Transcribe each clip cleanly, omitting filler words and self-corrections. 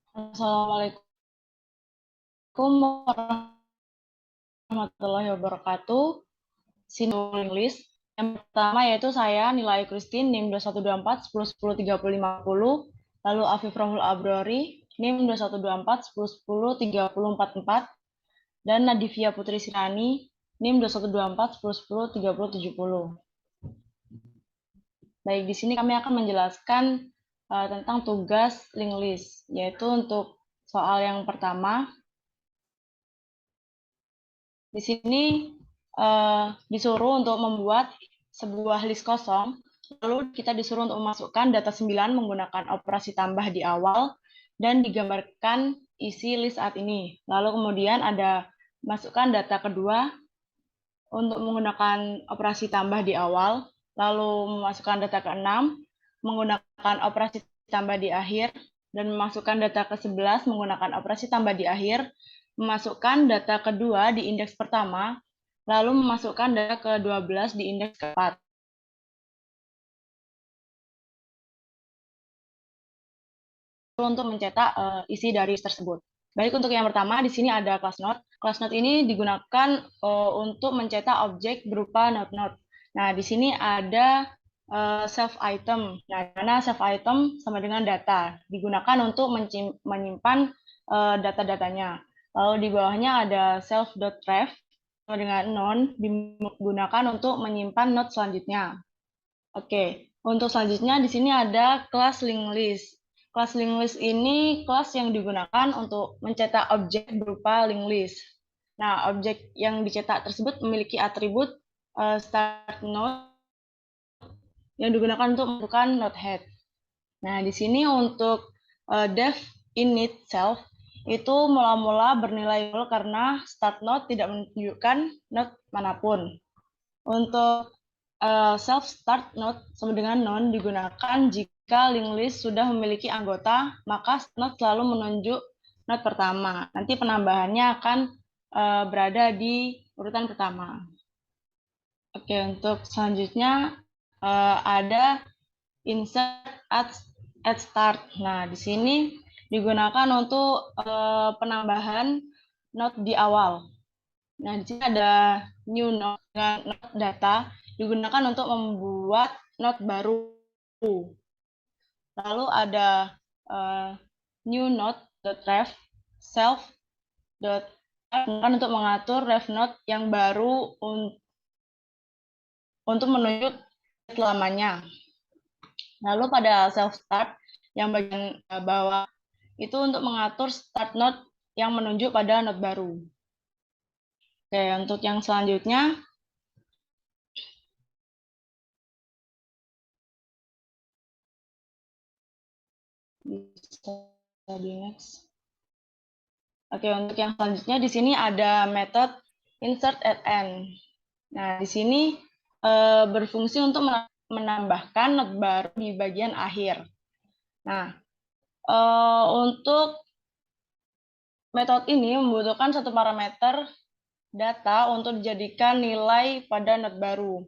Assalamualaikum warahmatullahi wabarakatuh. Sini list. Yang pertama yaitu saya, Nilai Christine, NIM 2124 10 10 30 50. Lalu Afif Rahul Abrori, NIM 2124 10 10 30 44. Dan Nadivia Putri Sinani, NIM 2124 10 10 30 70. Baik, di sini kami akan menjelaskan tentang tugas linked list, yaitu untuk soal yang pertama. Di sini disuruh untuk membuat sebuah list kosong, lalu kita disuruh untuk memasukkan data 9 menggunakan operasi tambah di awal, dan digambarkan isi list saat ini. Lalu kemudian ada masukkan data kedua untuk menggunakan operasi tambah di awal, lalu memasukkan data ke-6 menggunakan operasi tambah di akhir, dan memasukkan data ke-11 menggunakan operasi tambah di akhir, memasukkan data kedua di indeks pertama, lalu memasukkan data ke-12 di indeks keempat. Untuk mencetak isi dari list tersebut. Baik, untuk yang pertama, di sini ada class note. Class note ini digunakan untuk mencetak objek berupa note-note. Nah, di sini ada self item. Nah, karena self item sama dengan data, digunakan untuk menyimpan data-datanya. Lalu di bawahnya ada self.ref sama dengan non, digunakan untuk menyimpan note selanjutnya. Oke, untuk selanjutnya di sini ada kelas linked list. Kelas linked list ini kelas yang digunakan untuk mencetak objek berupa linked list. Nah, objek yang dicetak tersebut memiliki atribut start node yang digunakan untuk menentukan node head. Nah, di sini untuk def init self itu mula-mula bernilai 0 karena start node tidak menunjukkan node manapun. Untuk self start node sama dengan non digunakan jika linked list sudah memiliki anggota, maka node selalu menunjuk node pertama. Nanti penambahannya akan berada di urutan pertama. Oke, untuk selanjutnya ada insert at start. Nah, di sini digunakan untuk penambahan node di awal. Nah, di sini ada new node dengan node data digunakan untuk membuat node baru. Lalu ada new node.ref self untuk mengatur ref node yang baru untuk menunjuk selamanya. Lalu pada self start yang bagian bawah itu untuk mengatur start node yang menunjuk pada node baru. Oke, untuk yang selanjutnya bisa di next. Oke, untuk yang selanjutnya di sini ada metode insert at end. Nah, di sini berfungsi untuk menambahkan node baru di bagian akhir. Nah, untuk metode ini membutuhkan satu parameter data untuk dijadikan nilai pada node baru.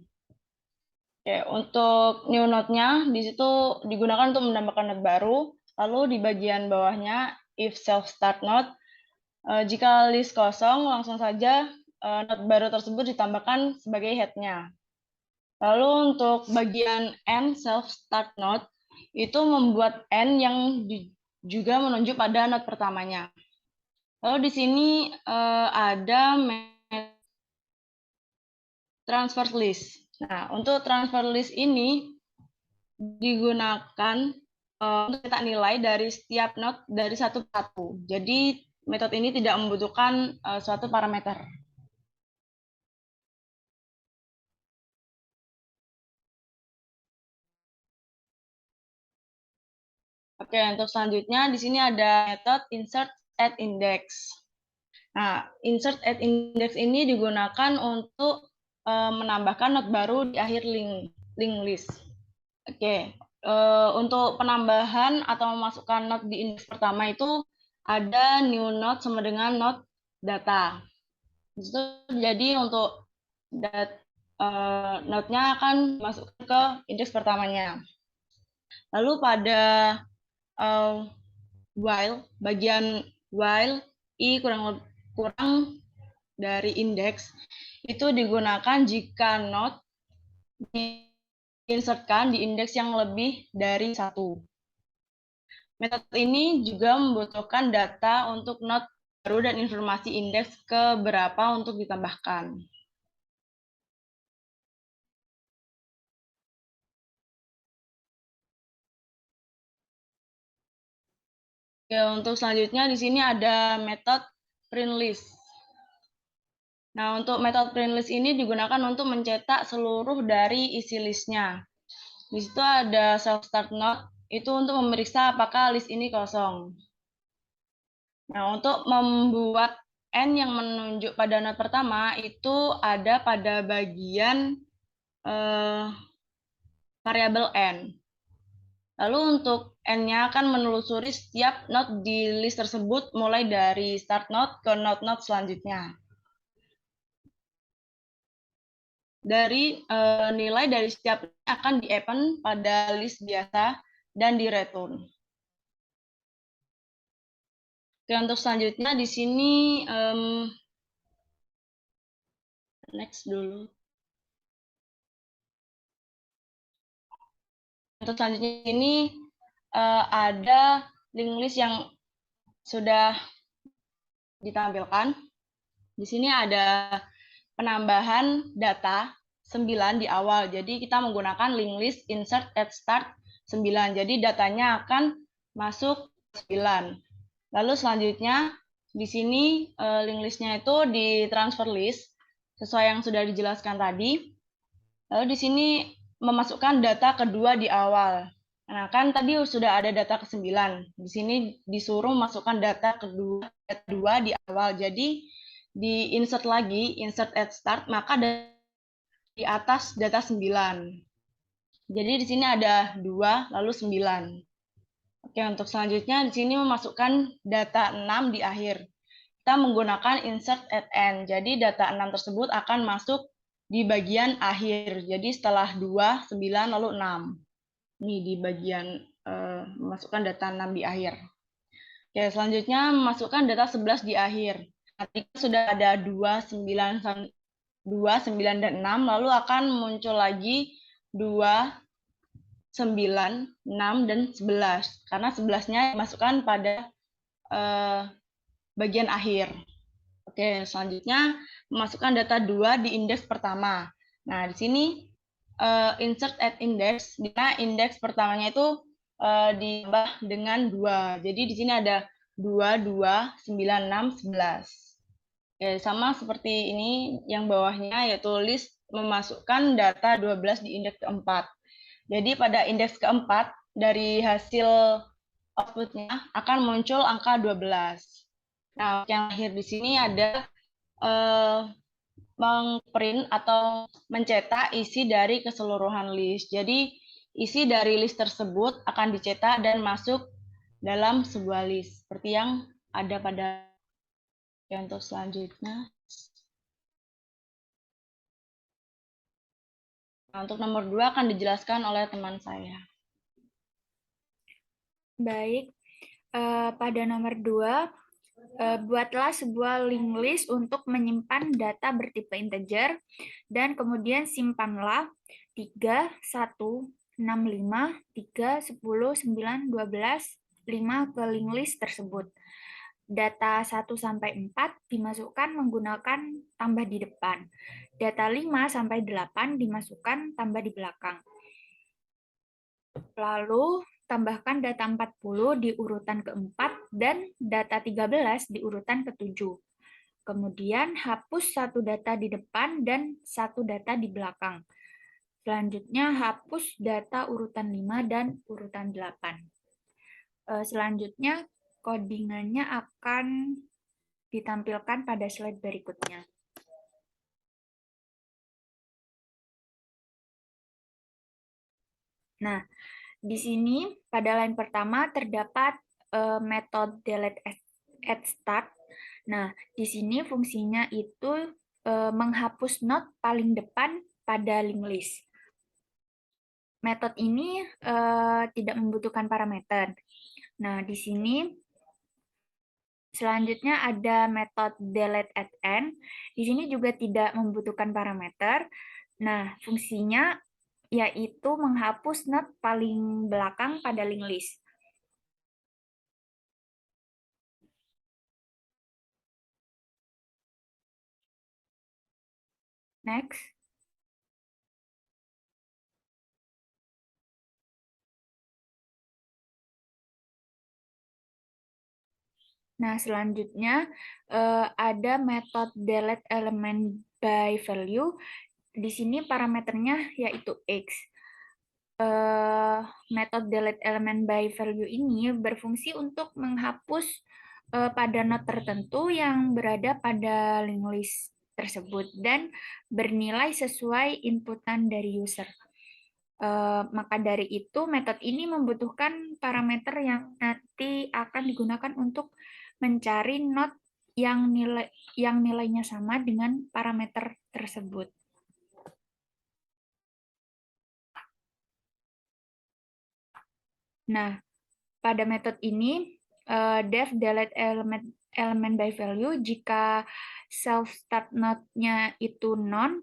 Oke, untuk new node-nya di situ digunakan untuk menambahkan node baru. Lalu di bagian bawahnya if self start node, jika list kosong langsung saja node baru tersebut ditambahkan sebagai head-nya. Lalu untuk bagian end self start node itu membuat end yang juga menunjuk pada node pertamanya. Lalu di sini ada transfer list. Nah, untuk transfer list ini digunakan untuk mencetak nilai dari setiap node dari satu persatu. Jadi metode ini tidak membutuhkan suatu parameter. Oke, untuk selanjutnya di sini ada metode insert at index. Nah, insert at index ini digunakan untuk menambahkan node baru di akhir link list. Oke, untuk penambahan atau memasukkan node di indeks pertama itu ada new node sama dengan node data. Jadi untuk node-nya akan masuk ke indeks pertamanya. Lalu pada bagian while I kurang dari indeks itu digunakan jika not diinsertkan di indeks yang lebih dari 1. Metode ini juga membutuhkan data untuk not baru dan informasi indeks ke berapa untuk ditambahkan. Oke, untuk selanjutnya di sini ada metode print list. Nah, untuk metode print list ini digunakan untuk mencetak seluruh dari isi listnya. Di situ ada self start node, itu untuk memeriksa apakah list ini kosong. Nah, untuk membuat N yang menunjuk pada node pertama, itu ada pada bagian variabel N. Lalu untuk N-nya akan menelusuri setiap node di list tersebut mulai dari start node ke node-node selanjutnya. Dari nilai dari setiap akan di-append pada list biasa dan di-return. Oke, untuk selanjutnya di sini next dulu. Untuk selanjutnya ini ada link list yang sudah ditampilkan. Di sini ada penambahan data 9 di awal. Jadi kita menggunakan link list insert at start 9. Jadi datanya akan masuk 9. Lalu selanjutnya di sini link listnya itu di transfer list sesuai yang sudah dijelaskan tadi. Lalu di sini memasukkan data kedua di awal. Nah, kan tadi sudah ada data ke-9. Di sini disuruh masukkan data kedua di awal. Jadi di insert lagi, insert at start, maka di atas data 9. Jadi di sini ada 2 lalu 9. Oke, untuk selanjutnya di sini memasukkan data 6 di akhir. Kita menggunakan insert at end. Jadi data 6 tersebut akan masuk di bagian akhir. Jadi setelah 2, 9, lalu 6. Ini di bagian memasukkan data 6 di akhir. Oke, selanjutnya memasukkan data 11 di akhir. Nanti sudah ada 2, 9, dan 6, lalu akan muncul lagi 2, 9, 6, dan 11. Karena 11-nya dimasukkan pada bagian akhir. Oke, selanjutnya memasukkan data 2 di indeks pertama. Nah, di sini insert at index, di mana indeks pertamanya itu ditambah dengan 2. Jadi di sini ada 2, 2, 9, 6, 11. Oke, sama seperti ini yang bawahnya, yaitu list memasukkan data 12 di indeks keempat. Jadi pada indeks keempat, dari hasil outputnya akan muncul angka 12. Nah, yang akhir di sini ada mengprint atau mencetak isi dari keseluruhan list. Jadi, isi dari list tersebut akan dicetak dan masuk dalam sebuah list, seperti yang ada pada contoh selanjutnya. Nah, untuk nomor 2 akan dijelaskan oleh teman saya. Baik, pada nomor 2, buatlah sebuah link list untuk menyimpan data bertipe integer, dan kemudian simpanlah 3, 1, 6, 5, 3, 10, 9, 12, 5 ke link list tersebut. Data 1 sampai 4 dimasukkan menggunakan tambah di depan. Data 5 sampai 8 dimasukkan tambah di belakang. Lalu tambahkan data 40 di urutan keempat dan data 13 di urutan ketujuh. Kemudian hapus satu data di depan dan satu data di belakang. Selanjutnya hapus data urutan 5 dan urutan 8. Selanjutnya codingannya akan ditampilkan pada slide berikutnya. Nah, di sini pada line pertama terdapat metode delete at start. Nah, di sini fungsinya itu menghapus node paling depan pada link list. Metode ini tidak membutuhkan parameter. Nah, di sini Selanjutnya ada metode delete at end. Di sini juga tidak membutuhkan parameter. Nah, fungsinya yaitu menghapus not paling belakang pada linked list. Next. Nah, selanjutnya ada metode delete element by value. Di sini parameternya yaitu X. Metode delete element by value ini berfungsi untuk menghapus pada not tertentu yang berada pada linked list tersebut dan bernilai sesuai inputan dari user. Maka dari itu, metode ini membutuhkan parameter yang nanti akan digunakan untuk mencari not yang nilainya sama dengan parameter tersebut. Nah, pada metode ini, def delete element by value jika self start node-nya itu non,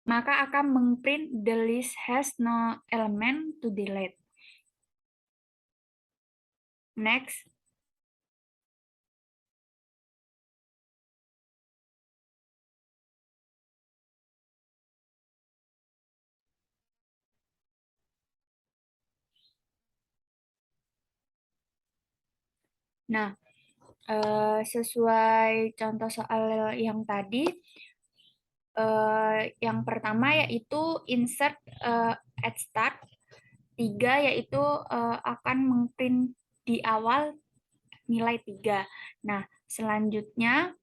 maka akan mengprint the list has no element to delete. Next. Nah, sesuai contoh soal yang tadi, yang pertama yaitu insert at start, 3 yaitu akan mengprint di awal nilai 3. Nah, selanjutnya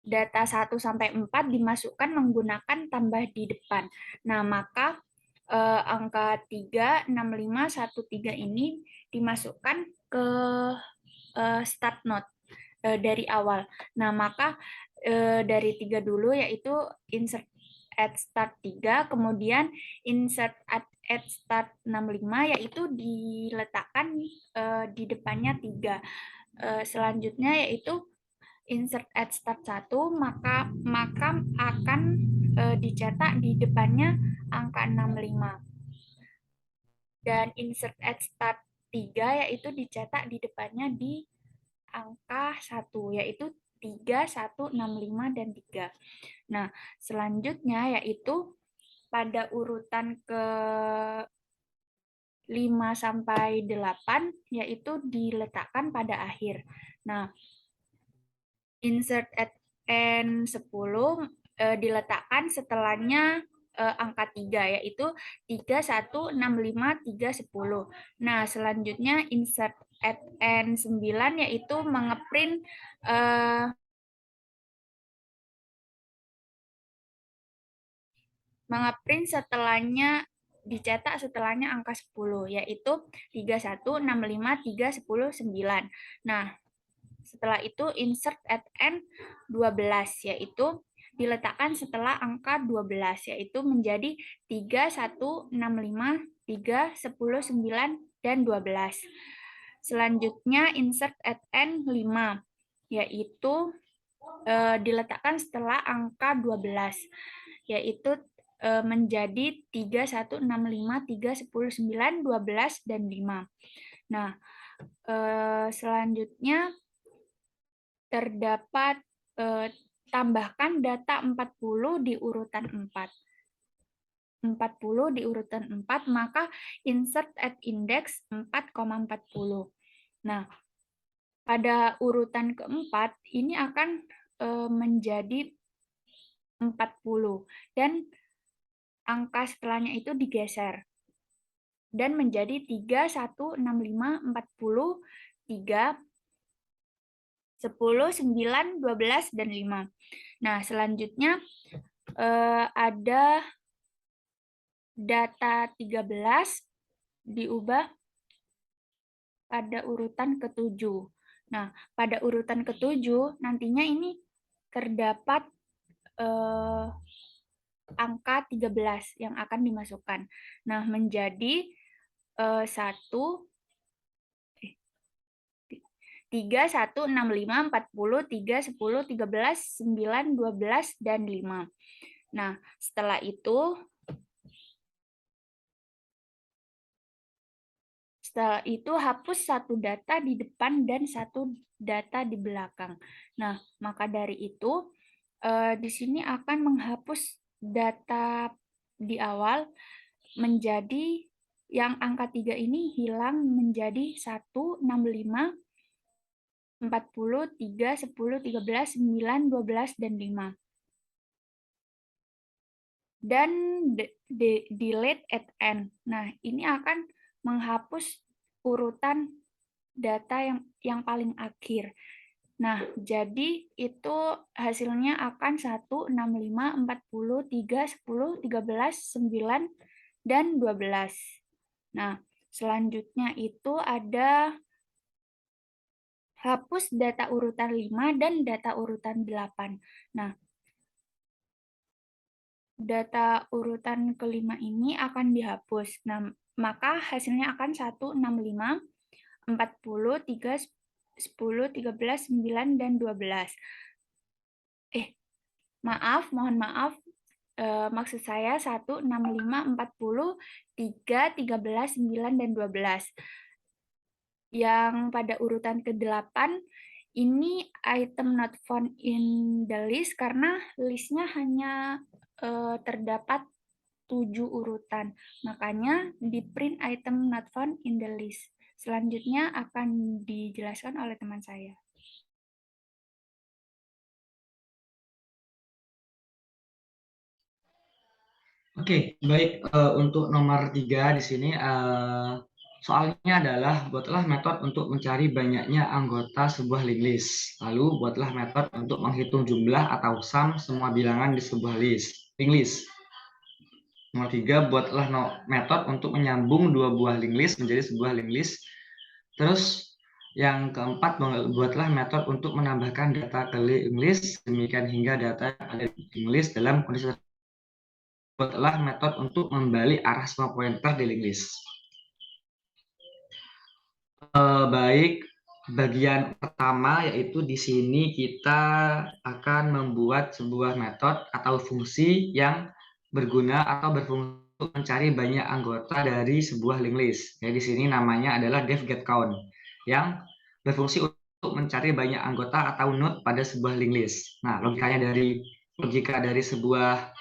data 1 sampai 4 dimasukkan menggunakan tambah di depan. Nah, maka angka 3, 6, 5, 1, 3 ini dimasukkan ke start node dari awal. Nah, maka dari 3 dulu yaitu insert at start 3, kemudian insert at start 65 yaitu diletakkan di depannya 3. Selanjutnya yaitu insert at start 1, maka akan dicetak di depannya angka 65. Dan insert at start 3 yaitu dicetak di depannya di angka 1, yaitu 3, 1, 6, 5, dan 3. Nah, selanjutnya yaitu pada urutan ke 5 sampai 8 yaitu diletakkan pada akhir. Nah, insert at n 10 diletakkan setelahnya angka 3 yaitu 3, 1, 6, 5, 3, 10. Nah, selanjutnya insert at n 9 yaitu mengeprint setelahnya dicetak setelahnya angka 10 yaitu 3, 1, 6, 5, 3, 10, 9. Nah, setelah itu insert at n 12 yaitu diletakkan setelah angka 12 yaitu menjadi 3, 1, 6, 5, 3, 10, 9, dan 12. Selanjutnya insert at n 5 yaitu diletakkan setelah angka 12 yaitu menjadi 3, 1, 6, 5, 3, 10, 9, 12, dan 5. Nah, selanjutnya terdapat tambahkan data 40 di urutan 4. 40 di urutan 4, maka insert at index 4,40. Nah, pada urutan keempat ini akan menjadi 40 dan angka setelahnya itu digeser dan menjadi 3, 1, 6, 5, 40, 3, 10, 9, 12, dan 5. Nah, selanjutnya ada data 13 diubah pada urutan ke-7. Nah, pada urutan ke-7 nantinya ini terdapat angka 13 yang akan dimasukkan. Nah, menjadi 1, 3, 1, 6, 5, 40, 3, 10, 13, 9, 12, dan 5. Nah, setelah itu hapus satu data di depan dan satu data di belakang. Nah, maka dari itu di sini akan menghapus data di awal menjadi yang angka 3 ini hilang menjadi 1, 6, 5, 40, 3, 10, 13, 9, 12, dan 5. Dan delete at end. Nah, ini akan menghapus urutan data yang paling akhir. Nah, jadi itu hasilnya akan 1, 6, 5, 40, 3, 10, 13, 9, dan 12. Nah, selanjutnya itu ada hapus data urutan 5 dan data urutan 8. Nah, data urutan kelima ini akan dihapus. Nah, maka hasilnya akan 1, 6, 5, 40, 3, 10, 13, 9, dan 12. Mohon maaf. Maksud saya 1, 6, 5, 40, 3, 13, 9, dan 12. Yang pada urutan ke-8, ini item not found in the list karena listnya hanya terdapat 7 urutan. Makanya di print item not found in the list. Selanjutnya akan dijelaskan oleh teman saya. Oke, baik. Untuk nomor 3 di sini soalnya adalah buatlah metode untuk mencari banyaknya anggota sebuah link list. Lalu buatlah metode untuk menghitung jumlah atau sum semua bilangan di sebuah link list. Nomor 3, buatlah metode untuk menyambung dua buah link list menjadi sebuah link list. Terus yang keempat, buatlah metode untuk menambahkan data ke link list demikian hingga data yang ada di link list dalam kondisi. Buatlah metode untuk membalik arah semua pointer di link list. Baik, bagian pertama yaitu di sini kita akan membuat sebuah metode atau fungsi yang berguna atau berfungsi untuk mencari banyak anggota dari sebuah link list. Jadi di sini namanya adalah def-get-count yang berfungsi untuk mencari banyak anggota atau node pada sebuah link list. Nah, logika dari sebuah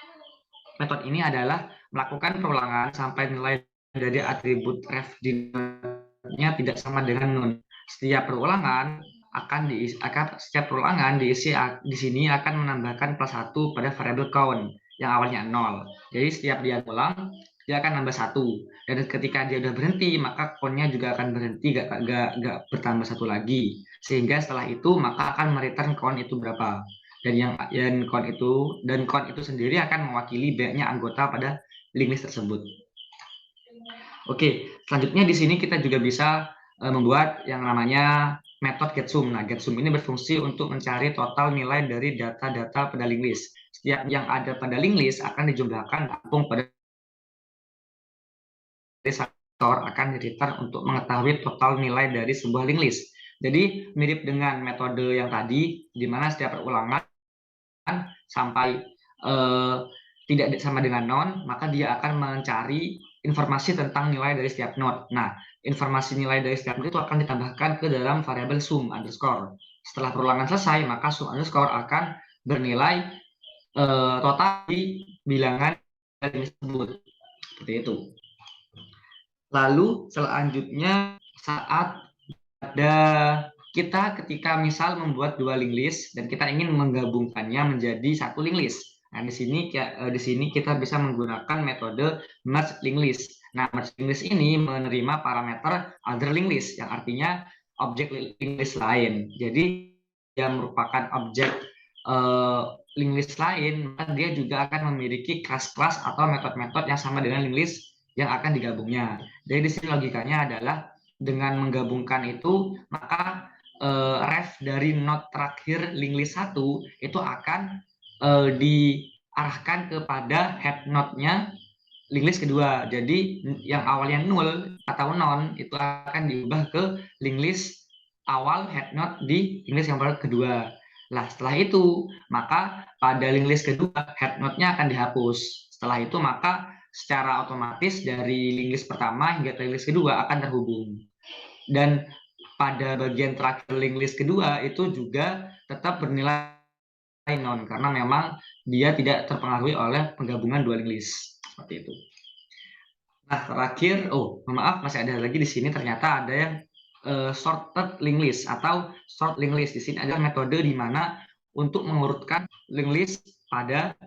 metode ini adalah melakukan perulangan sampai nilai dari atribut ref di node-nya tidak sama dengan none. Setiap perulangan diisi di sini akan menambahkan plus 1 pada variabel count yang awalnya 0. Jadi setiap dia ulang, dia akan nambah 1. Dan ketika dia udah berhenti, maka count-nya juga akan berhenti, gak bertambah 1 lagi. Sehingga setelah itu, maka akan mereturn count itu berapa. Dan count itu sendiri akan mewakili banyaknya anggota pada link list tersebut. Oke, selanjutnya di sini kita juga bisa membuat yang namanya metode getSum. Nah, getSum ini berfungsi untuk mencari total nilai dari data-data pada link list. Setiap yang ada pada link list akan dijumlahkan langsung pada sektor akan di-return untuk mengetahui total nilai dari sebuah link list. Jadi mirip dengan metode yang tadi, di mana setiap perulangan sampai tidak sama dengan non, maka dia akan mencari informasi tentang nilai dari setiap node. Nah, informasi nilai dari setiap node itu akan ditambahkan ke dalam variabel sum underscore. Setelah perulangan selesai, maka sum underscore akan bernilai total di bilangan tersebut. Seperti itu. Lalu selanjutnya saat ada kita ketika misal membuat dua link list dan kita ingin menggabungkannya menjadi satu link list. Nah, di sini kita bisa menggunakan metode merge link list. Nah, merge link list ini menerima parameter other link list yang artinya objek link list lain. Jadi yang merupakan objek link list lain, maka dia juga akan memiliki kelas-kelas atau metode-metode yang sama dengan link list yang akan digabungnya. Jadi di sini logikanya adalah dengan menggabungkan itu, maka ref dari node terakhir link list 1 itu akan diarahkan kepada head node-nya link list kedua. Jadi yang awalnya 0 atau non itu akan diubah ke link list awal head node di link list yang kedua. Nah, setelah itu maka pada link list kedua head node-nya akan dihapus. Setelah itu maka secara otomatis dari link list pertama hingga ke link list kedua akan terhubung. Dan pada bagian terakhir link list kedua itu juga tetap bernilai non karena memang dia tidak terpengaruhi oleh penggabungan dua link list seperti itu. Nah, terakhir, maaf masih ada lagi di sini ternyata ada yang sorted link list atau sort link list. Di sini ada metode di mana untuk mengurutkan link list pada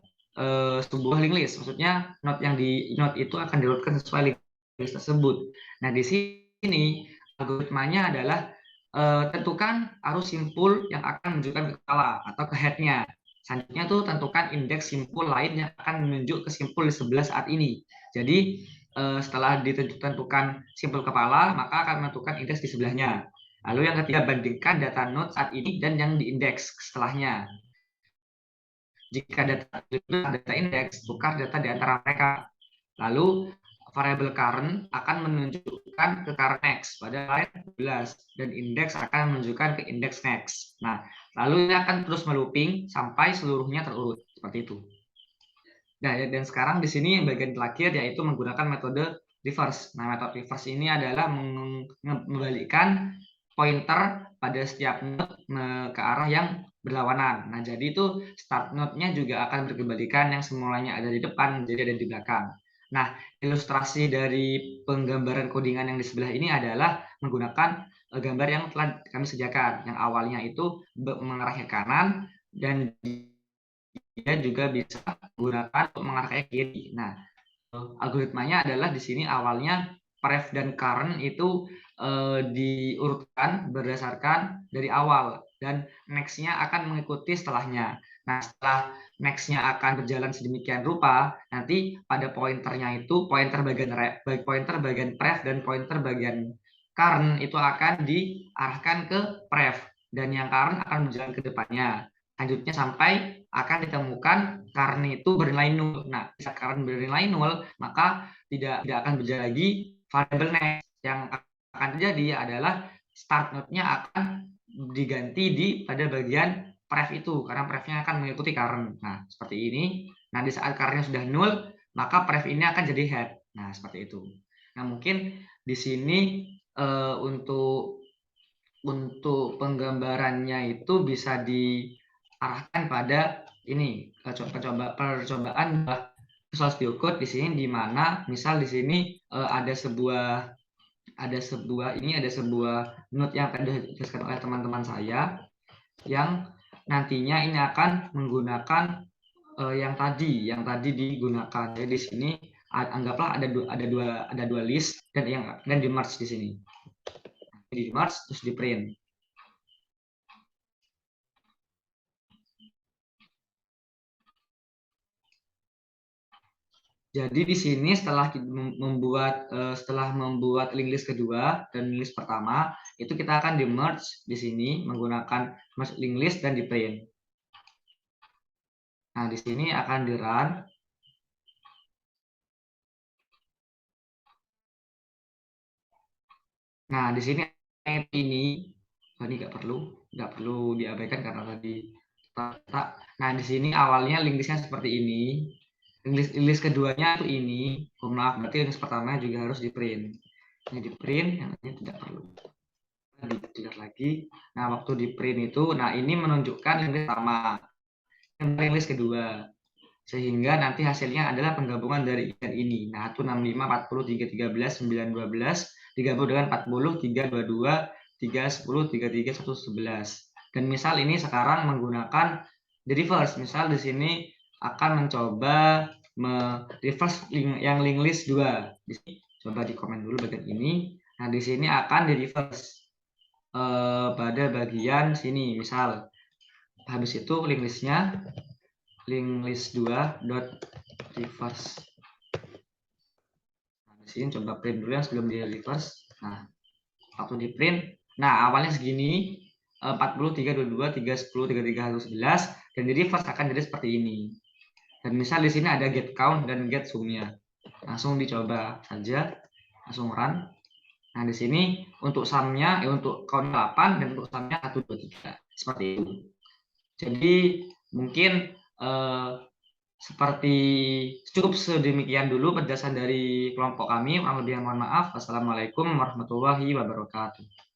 sebuah link list. Maksudnya node yang di node itu akan diurutkan sesuai link list tersebut. Nah, di sini algoritmanya adalah tentukan arus simpul yang akan menunjukkan ke kepala atau ke head-nya. Selanjutnya tuh tentukan indeks simpul lain yang akan menunjuk ke simpul di sebelah saat ini. Jadi setelah ditentukan simpul kepala, maka akan menentukan indeks di sebelahnya. Lalu yang ketiga, bandingkan data node saat ini dan yang diindeks setelahnya. Jika data indeks, tukar data di antara mereka. Lalu variabel current akan menunjukkan ke current next pada line 12 dan indeks akan menunjukkan ke indeks next. Nah, lalu ini akan terus melooping sampai seluruhnya terurut seperti itu. Nah, dan sekarang di sini bagian terakhir yaitu menggunakan metode reverse. Nah, metode reverse ini adalah membalikkan pointer pada setiap node ke arah yang berlawanan. Nah, jadi itu start node-nya juga akan berkebalikan, yang semulanya ada di depan jadi ada di belakang. Nah, ilustrasi dari penggambaran codingan yang di sebelah ini adalah menggunakan gambar yang telah kami sediakan. Yang awalnya itu mengarah ke kanan dan dia juga bisa menggunakan untuk mengarah ke kiri. Nah, algoritmanya adalah di sini awalnya pref dan current itu diurutkan berdasarkan dari awal dan next-nya akan mengikuti setelahnya. Nah, setelah next-nya akan berjalan sedemikian rupa, nanti pada pointernya itu pointer bagian pref dan pointer bagian current itu akan diarahkan ke pref dan yang current akan berjalan ke depannya. Selanjutnya sampai akan ditemukan current itu bernilai 0. Nah, bisa current bernilai 0, maka tidak akan berjalan lagi variable next. Yang akan terjadi adalah start node-nya akan diganti pada bagian pref itu, karena pref-nya akan mengikuti current. Nah, seperti ini. Nah, di saat current-nya sudah 0, maka pref ini akan jadi head. Nah, seperti itu. Nah, mungkin di sini untuk penggambarannya itu bisa diarahkan pada ini percobaan Visual Studio Code di sini, di mana misal di sini ada sebuah node yang akan dijelaskan oleh teman-teman saya yang nantinya ini akan menggunakan yang tadi digunakan. Jadi di sini anggaplah ada dua list dan di merge di sini. Di merge terus di print. Jadi di sini setelah membuat link list kedua dan link list pertama, itu kita akan di merge di sini menggunakan merge link list dan di print. Nah, di sini akan di run. Nah, di sini ini nggak perlu diabaikan karena tadi Nah, di sini awalnya link listnya seperti ini. List keduanya itu ini. Maaf, berarti list pertamanya juga harus di print. Ini di print, yang ini tidak perlu. Dilihat lagi. Nah, waktu di print itu, nah ini menunjukkan list pertama, yang list kedua. Sehingga nanti hasilnya adalah penggabungan dari ini. Nah, itu 65, 40, 3, 13, 9, 12, digabung dengan 40, 3, 22, 3, 10, 3, 3, 1, 11. Dan misal ini sekarang menggunakan the reverse. Misal di sini akan mencoba reverse yang link list 2. Di sini coba di komen dulu bagian ini. Nah, di sini akan di reverse pada bagian sini. Misal habis itu link listnya link list 2 dot reverse. Nah, di sini coba print dulu yang sebelum di reverse. Nah, waktu di print, nah awalnya segini, 40, 3, 22, 3, 10, 33, 11, dan di reverse akan jadi seperti ini. Dan misal di sini ada get count dan get sum-nya. Langsung dicoba saja, langsung run. Nah, di sini untuk sum-nya, untuk count 8 dan untuk sum-nya 1, 2, 3. Seperti itu. Jadi mungkin seperti cukup sedemikian dulu penjelasan dari kelompok kami. Kurang lebih mohon maaf. Wassalamualaikum warahmatullahi wabarakatuh.